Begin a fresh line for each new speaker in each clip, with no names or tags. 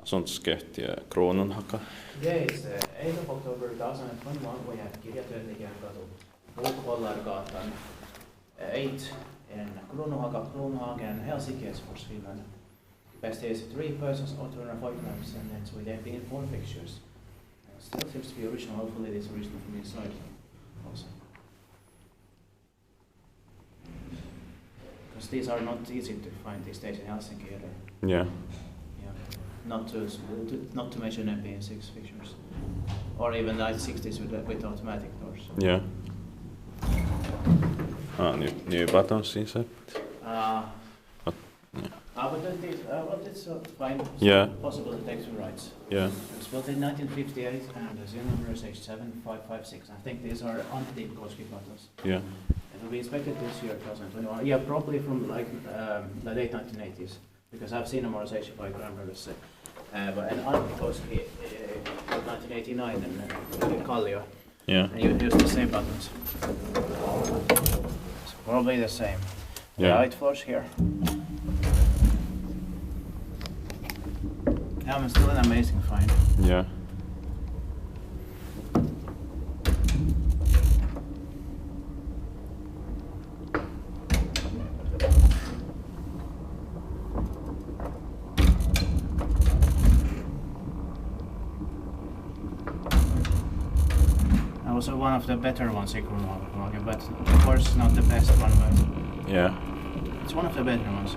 Sundskeht ja Krononhaka.
Yeah, it's 8th of October 2021. We have Kirjatyöntekijänkatu, Gatan 8 in Krononhagen, Helsinki, for Finland. Best is 3 persons or 205 lamps, and that's with there being 4 fixtures. Still seems to be original. Hopefully, it is original from inside also. Because these are not easy to find these days in Helsinki either.
Yeah.
Not to mention MP6 fixtures, or even 960s with automatic doors.
Yeah. New buttons inside.
But it's fine. It's
Yeah.
possible to take 2 rides.
Yeah.
It was built in 1958, and the serial number is H7556. I think these are anti-Koski buttons.
Yeah.
It will be inspected this year, 2021. Yeah, probably from like the late 1980s, because I've seen a modernization by grandbrothers. But an anti-Koski 1989 in Kallio.
Yeah.
And you use the same buttons. It's probably the same.
Yeah.
It floors here. Yeah, it's still an amazing find.
Yeah.
That was one of the better ones in Krononhagen, but of course not the best one, but
Yeah.
it's one of the better ones.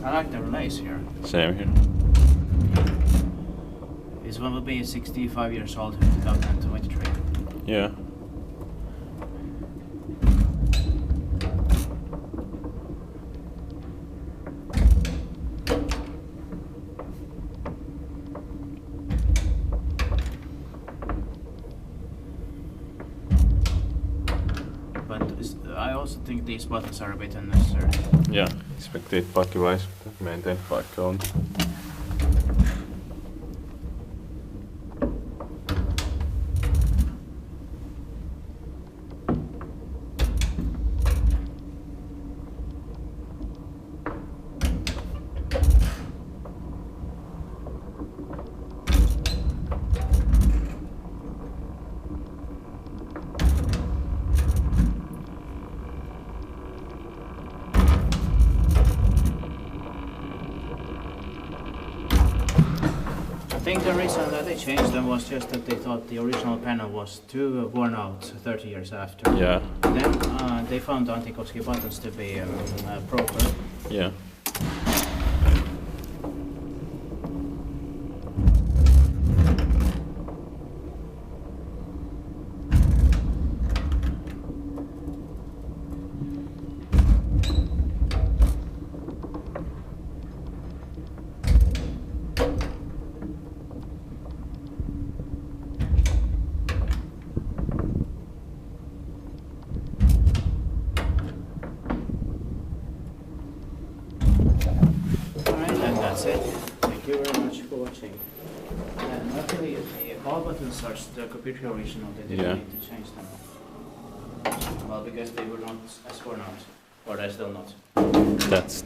I like the relays here.
Same here.
This one will be 65 years old in 2023.
Yeah.
I also think these buttons are a bit unnecessary.
Yeah. Expected paikki-wise, maintain paikka on.
I think the reason that they changed them was just that they thought the original panel was too worn out 30 years after.
Yeah.
Then they found anti-Koski buttons to be proper.
Yeah.
That's it. Thank you very much for watching. And luckily, all buttons are the computer original. They didn't need to change them. Well, because they were not as worn out, or they're still not.
That's